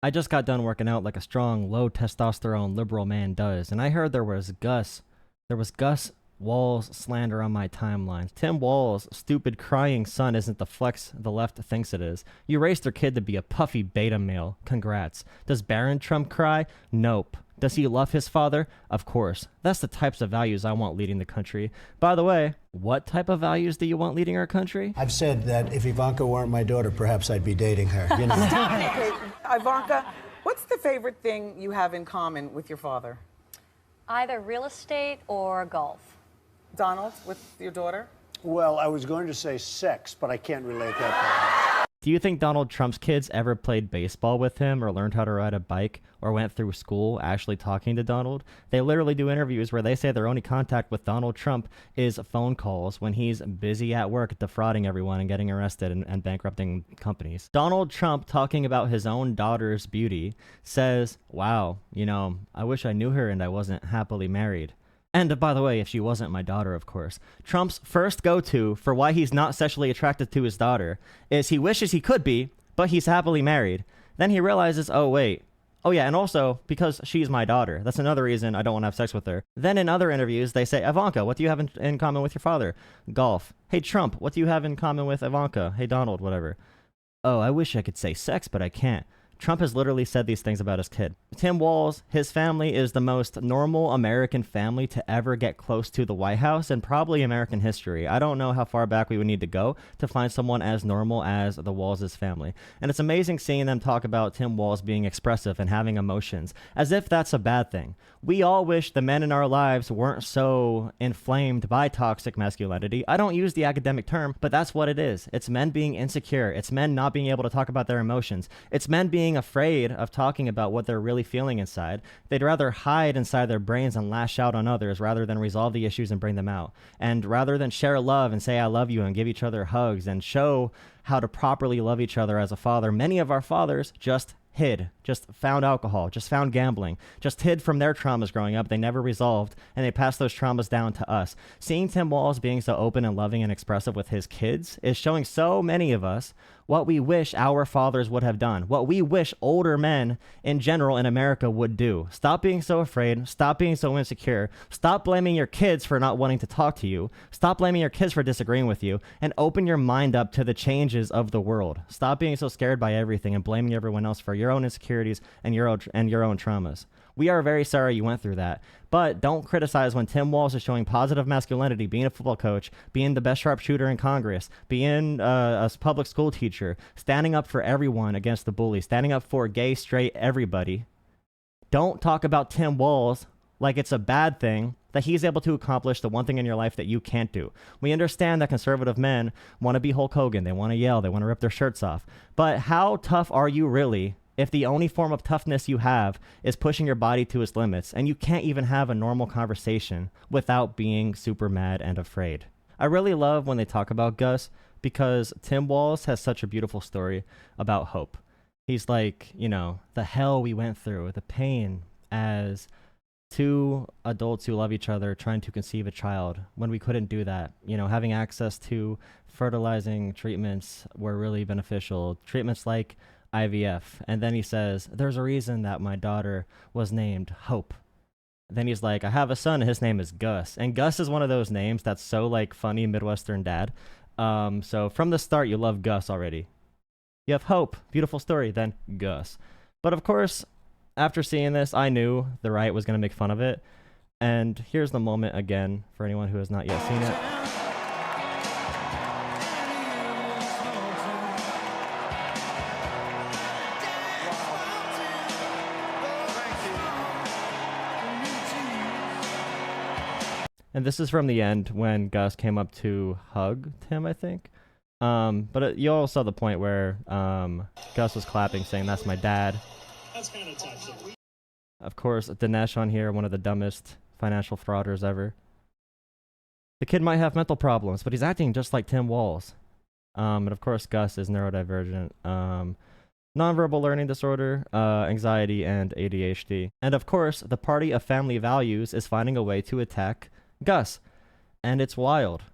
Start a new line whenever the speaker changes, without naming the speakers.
I just got done working out like a strong, low testosterone liberal man does, and I heard there was Gus Walz slander on my timelines. Tim Walz' stupid crying son isn't the flex the left thinks it is. You raised their kid to be a puffy beta male. Congrats. Does Barron Trump cry? Nope. Does he love his father? Of course. That's the types of values I want leading the country. By the way, what type of values do you want leading our country?
I've said that if Ivanka weren't my daughter, perhaps I'd be dating her. You know.
Okay, Ivanka, what's the favorite thing you have in common with your father?
Either real estate or golf.
Donald, with your daughter?
Well, I was going to say sex, but I can't relate that.
Do you think Donald Trump's kids ever played baseball with him or learned how to ride a bike or went through school actually talking to Donald? They literally do interviews where they say their only contact with Donald Trump is phone calls when he's busy at work defrauding everyone and getting arrested and bankrupting companies. Donald Trump, talking about his own daughter's beauty, says, wow, you know, I wish I knew her and I wasn't happily married. And by the way, if she wasn't my daughter, of course. Trump's first go-to for why he's not sexually attracted to his daughter is he wishes he could be, but he's happily married. Then he realizes, oh wait, oh yeah, and also because she's my daughter. That's another reason I don't want to have sex with her. Then in other interviews, they say, Ivanka, what do you have in common with your father? Golf. Hey Trump, what do you have in common with Ivanka? Hey Donald, whatever. Oh, I wish I could say sex, but I can't. Trump has literally said these things about his kid. Tim Walz, his family is the most normal American family to ever get close to the White House and probably American history. I don't know how far back we would need to go to find someone as normal as the Walz's family. And it's amazing seeing them talk about Tim Walz being expressive and having emotions, as if that's a bad thing. We all wish the men in our lives weren't so inflamed by toxic masculinity. I don't use the academic term, but that's what it is. It's men being insecure. It's men not being able to talk about their emotions. It's men being afraid of talking about what they're really feeling inside. They'd rather hide inside their brains and lash out on others rather than resolve the issues and bring them out. And rather than share love and say I love you and give each other hugs and show how to properly love each other as a father, many of our fathers just hid, just found alcohol, just found gambling, just hid from their traumas growing up. They never resolved, and they passed those traumas down to us. Seeing Tim Walz being so open and loving and expressive with his kids is showing so many of us what we wish our fathers would have done, what we wish older men in general in America would do. Stop being so afraid, stop being so insecure, stop blaming your kids for not wanting to talk to you, stop blaming your kids for disagreeing with you, and open your mind up to the changes of the world. Stop being so scared by everything and blaming everyone else for your own insecurities and your own traumas. We are very sorry you went through that, but don't criticize when Tim Walz is showing positive masculinity, being a football coach, being the best sharpshooter in Congress, being a public school teacher, standing up for everyone against the bully, standing up for gay, straight, everybody. Don't talk about Tim Walz like it's a bad thing that he's able to accomplish the one thing in your life that you can't do. We understand that conservative men want to be Hulk Hogan, they want to yell, they want to rip their shirts off, but how tough are you really if the only form of toughness you have is pushing your body to its limits, and you can't even have a normal conversation without being super mad and afraid? I really love when they talk about Gus because Tim Walz has such a beautiful story about hope. He's like, you know, the hell we went through, the pain as two adults who love each other trying to conceive a child when we couldn't do that. You know, having access to fertilizing treatments were really beneficial. Treatments like IVF. And then he says, there's a reason that my daughter was named Hope. Then he's like, I have a son and his name is Gus. And Gus is one of those names that's so like funny Midwestern dad. So from the start, you love Gus already. You have Hope, beautiful story, then Gus. But of course, after seeing this, I knew the right was going to make fun of it. And here's the moment again for anyone who has not yet seen it. And this is from the end when Gus came up to hug Tim, I think. But you all saw the point where Gus was clapping, saying, that's my dad.
That's kind of touching.
Of course, Dinesh on here, one of the dumbest financial frauders ever. The kid might have mental problems, but he's acting just like Tim Walz. And of course, Gus is neurodivergent. Nonverbal learning disorder, anxiety, and ADHD. And of course, the party of family values is finding a way to attack Gus. And it's wild.